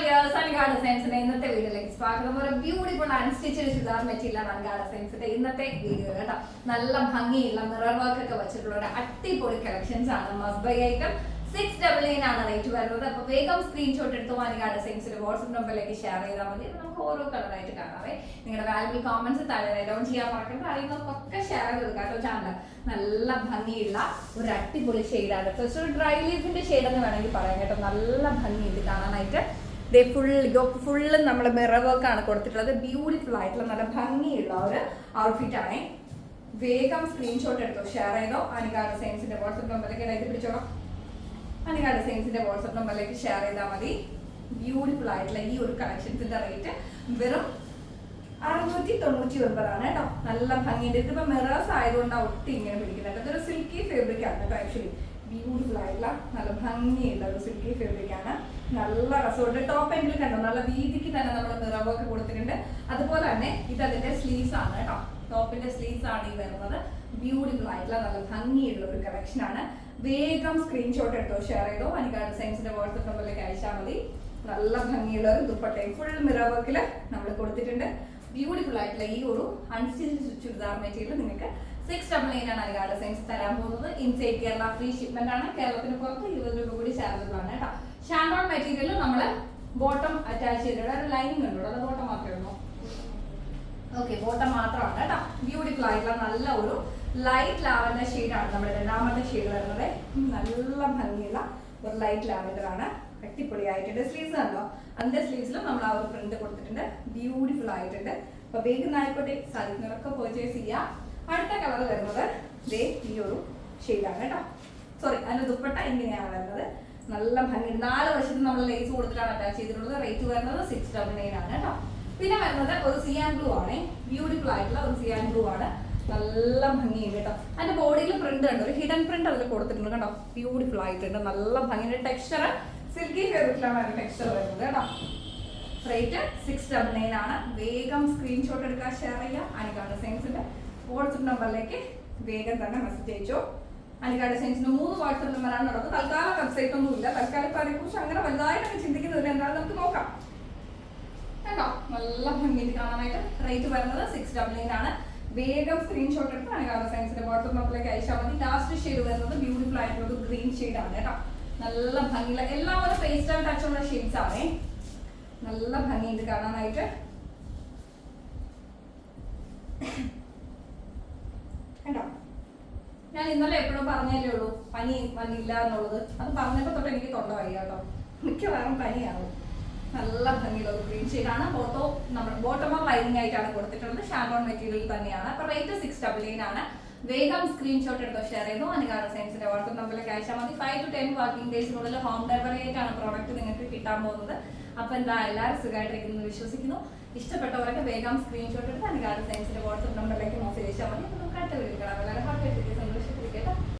dears, Anigada Designs ഇന്നത്തെ വീഡിയോയിലേക്ക് സ്വാഗതം. ഒരു ബ്യൂട്ടിഫുൾ അൺസ്റ്റിച്ചഡ് ചുരിദാർ മെറ്റീരിയലാണ് Anigada Designsന്റെ ഇന്നത്തെ വീഡിയോ കേട്ടോ. നല്ല ഭംഗിയുള്ള മിറർ വർക്ക് ഒക്കെ വെച്ചിട്ടുള്ള ഒരു അടിപൊളി കളക്ഷൻസ് ആണ്. മസ്റ്റ് ബൈ ഐറ്റം 699 ആണ് റേറ്റ് വരുന്നത്. അപ്പോൾ വേഗം സ്ക്രീൻഷോട്ട് എടുത്ത് Anigada Designsന്റെ വാട്സ്ആപ്പ് നമ്പറിലേക്ക് ഷെയർ ചെയ്താൽ മതി. നമുക്ക് ഓരോ കളറായിട്ട് കാണാവേ. നിങ്ങളുടെ വാല്യുബിൾ കമന്റ്സ് താഴെ ഡൗൺ ചെയ്യാൻ മറക്കരുത്. അറിയുന്നവർക്കൊക്കെ ഷെയർ ചെയ്ത് കേട്ടോ ചാനൽ. നല്ല ഭംഗിയുള്ള ഒരു അടിപൊളി ഷെയ്ഡാണ്. ഫസ്റ്റ് ഒരു ഡ്രൈ ലീഫിന്റെ ഷെയ്ഡ് എന്ന് വേണമെങ്കിൽ പറയാം കേട്ടോ. നല്ല ഭംഗിയുണ്ട് കാണാനായിട്ട്. ഫുള്ള് നമ്മൾ മിറർ വർക്ക് ആണ് കൊടുത്തിട്ടുള്ളത്. ബ്യൂട്ടിഫുൾ ആയിട്ടുള്ള നല്ല ഭംഗിയുള്ള ഒരു ഔട്ട്ഫിറ്റ് ആണ്. വേഗം സ്ക്രീൻഷോട്ട് എടുത്തോ, ഷെയർ ചെയ്തോ. Anigada Designsന്റെ വാട്സ്ആപ്പ് നമ്പറിലേക്ക് എഴുതി പിടിച്ചോളാം. Anigada Designsന്റെ വാട്സ്ആപ്പ് നമ്പറിലേക്ക് ഷെയർ ചെയ്താൽ മതി. ബ്യൂട്ടിഫുൾ ആയിട്ടുള്ള ഈ ഒരു കളക്ഷൻസിന്റെ റേറ്റ് വെറും 699 ആണ് കേട്ടോ. നല്ല ഭംഗിയുണ്ട്. ഇതിപ്പോ മിറേഴ്സ് ആയതുകൊണ്ട് ഒട്ടി ഇങ്ങനെ പിടിക്കുന്നത്. ഇതൊരു സിൽക്കി ഫാബ്രിക് ആണ് കേട്ടോ. ആക്ച്വലി ബ്യൂട്ടിഫുൾ ആയിട്ടുള്ള നല്ല ഭംഗിയുള്ള ഒരു സിൽക്കി ഫാബ്രിക് ആണ്. നല്ല രസമുണ്ട്. ടോപ്പ് എൻഡിൽ കണ്ടോ നല്ല വീതിക്ക് തന്നെ നമ്മൾ മിറർ വർക്ക് കൊടുത്തിട്ടുണ്ട്. അതുപോലെ തന്നെ ഇത് അതിന്റെ സ്ലീവ്സ് ആണ് കേട്ടോ. ടോപ്പിന്റെ സ്ലീവ്സ് ആണ് ഈ വരുന്നത്. ബ്യൂട്ടിഫുൾ ആയിട്ടുള്ള നല്ല ഭംഗിയുള്ള ഒരു കളക്ഷൻ ആണ്. വേഗം സ്ക്രീൻഷോട്ട് എടുത്തോ, ഷെയർ ചെയ്തോ. Anigada Designsന്റെ വാട്സ്ആപ്പ് നമ്പറിലേക്ക് അയച്ചാൽ മതി. നല്ല ഭംഗിയുള്ള ഒരു ദുപ്പട്ടയും ഫുൾ മിറർ വർക്കിൽ നമ്മൾ കൊടുത്തിട്ടുണ്ട്. ബ്യൂട്ടിഫുൾ ആയിട്ടുള്ള ഈ ഒരു അൺസ്റ്റിച്ച്ഡ് ചുരിദാർ മെറ്റീരിയൽ നിങ്ങൾക്ക് 699 ആണ് Anigada Designs തരാൻ പോകുന്നത്. ഇൻസൈഡ് കേരള ഫ്രീ ഷിപ്മെന്റ് ആണ്. കേരളത്തിന് പുറത്ത് 20 രൂപ കൂടി ചാർജബിൾ ആണ് കേട്ടോ. ഷാൻഡോൺ മെറ്റീരിയൽ നമ്മൾ ബോട്ടം അറ്റാച്ച് ചെയ്തിട്ട് ഒരു ലൈനിങ് ഉണ്ടോ? അത് ബോട്ടം മാത്രമേ ഉള്ളൂ. ഓക്കെ, ബോട്ടം മാത്രമാണ് കേട്ടോ. ബ്യൂട്ടിഫുൾ ആയിട്ടുള്ള നല്ല ഒരു ലൈറ്റ് ലാവൻഡർ ഷെയ്ഡാണ് നമ്മുടെ രണ്ടാമത്തെ ഷെയ്ഡ് വരുന്നത്. നല്ല ഭംഗിയുള്ള ഒരു ലൈറ്റ് ലാവൻഡർ ആണ്. അടിപൊളിയായിട്ടുണ്ട്. സ്ലീവ്സ് കണ്ടോ? അതിന്റെ സ്ലീവ്സിലും നമ്മൾ ആ ഒരു പ്രിന്റ് കൊടുത്തിട്ടുണ്ട്. ബ്യൂട്ടിഫുൾ ആയിട്ടുണ്ട്. അപ്പൊ വേഗം ആയിക്കോട്ടെ, സാധിക്കുന്നവരൊക്കെ പർച്ചേസ് ചെയ്യാം. അടുത്ത കളർ വരുന്നത് ദേ ഈ ഒരു ഷെയ്ഡാണ് കേട്ടോ. സോറി, അതിന്റെ ദുപ്പട്ട ഇങ്ങനെയാണ് വരുന്നത്. നല്ല ഭംഗി. 4 വശത്ത് നമ്മൾ ലേസ് കൊടുത്തിട്ടാണ് അറ്റാച്ച് ചെയ്തിട്ടുള്ളത്. റേറ്റ് വരുന്നത് 699 ആണ് കേട്ടോ. പിന്നെ വരുന്നത് ഒരു സിയാൻ ബ്ലൂ ആണ്. ബ്യൂട്ടിഫുൾ ആയിട്ടുള്ള ഒരു സിയാൻ ബ്ലൂ ആണ്. നല്ല ഭംഗിയുണ്ട് കേട്ടോ. അതിന്റെ ബോഡിയിൽ പ്രിന്റ് ഉണ്ട്, ഒരു ഹിഡൻ പ്രിന്റ് അതിൽ കൊടുത്തിട്ടുണ്ട് കേട്ടോ. ബ്യൂട്ടിഫുൾ ആയിട്ടുണ്ട്. നല്ല ഭംഗിയുടെ ടെക്സ്ചർ സിൽക്കി ഫാബ്രിക്കിലാണ് അതിന്റെ ടെക്സ്ചർ വരുന്നത് കേട്ടോ. റേറ്റ് 699 ആണ്. വേഗം സ്ക്രീൻഷോട്ട് എടുക്കുക, ഷെയർ ചെയ്യുക. Anigada Designsന്റെ വാട്സ്ആപ്പ് നമ്പറിലേക്ക് വേഗം തന്നെ മെസ്സേജ് അയച്ചോ. Anigada Designsന്റെ 3 വാട്സ്ആപ്പ് നമ്പറാണ് ഉള്ളത്. തൽക്കാലം വെബ്സൈറ്റ് ഒന്നും ഇല്ല. തൽക്കാലം ഇപ്പൊ അതിനെക്കുറിച്ച് അങ്ങനെ വലുതായിട്ടൊക്കെ ചിന്തിക്കുന്നില്ല. എന്തായാലും നമുക്ക് നോക്കാം കേട്ടോ. നല്ല ഭംഗിയിൽ കാണാനായിട്ട്. റേറ്റ് വരുന്നത് 699 ആണ്. വേഗം സ്ക്രീൻഷോട്ട് എടുത്ത് Anigada Designsന്റെ വാട്സ്ആപ്പ് നമ്പറിലേക്ക് അയച്ചാൽ മതി. ലാസ്റ്റ് ഷെയ്ഡ് വരുന്നത് ബ്യൂട്ടിഫുൾ ആയിട്ടുള്ള ഒരു ഗ്രീൻ ഷെയ്ഡ് ആണ് കേട്ടോ. നല്ല ഭംഗിയുള്ള എല്ലാം ഒരു പേസ്റ്റൽ ടച്ച് ഉള്ള ഷെയ്ഡ്സ് ആണ്. നല്ല ഭംഗിയുണ്ട് കാണാനായിട്ട്. കേട്ടോ, ഞാൻ ഇന്നലെ എപ്പോഴും പറഞ്ഞല്ലേ ഉള്ളൂ പനി വന്നില്ല എന്നുള്ളത്. അത് പറഞ്ഞപ്പോ തൊട്ട് എനിക്ക് തൊണ്ട വയ്യ കേട്ടോ. മിക്കവാറും പനിയാവും. നല്ല ഭംഗിയുള്ള ഒരു ഗ്രീൻ ഷെയ്ഡാണ്. ബോട്ടം ലൈനിങ് ആയിട്ടാണ് കൊടുത്തിട്ടുള്ളത്. ഷാൻഡോൺ മെറ്റീരിയൽ തന്നെയാണ്. അപ്പൊ റേറ്റ് 699 ആണ്. വേഗം സ്ക്രീൻഷോട്ട് എടുത്തോ, ഷെയർ ചെയ്തോ. Anigada Designsന്റെ വാട്സ്ആപ്പ് നമ്പറിലേക്ക് അയച്ചാൽ മതി. 5 to 10 വർക്കിംഗ് ഡേയ്സിനുള്ളിൽ ഹോം ഡെലിവറി ആയിട്ടാണ് പ്രോഡക്റ്റ് നിങ്ങൾക്ക് കിട്ടാൻ പോകുന്നത്. അപ്പൊ എന്താ എല്ലാവരും സുഖമായിട്ടിരിക്കുന്നു വിശ്വസിക്കുന്നു. ഇഷ്ടപ്പെട്ടവരൊക്കെ വേഗം സ്ക്രീൻഷോട്ട് എടുത്ത് Anigada Designsന്റെ വാട്സ്ആപ്പ് നമ്പറിലേക്ക് മെസ്സേജ് അയച്ചാൽ മതി. നമുക്ക് അടുത്ത വീഡിയോ കാണാം. എല്ലാവരും ഹാപ്പി ആയിട്ട് സന്തോഷത്തിരിക്കട്ടെ.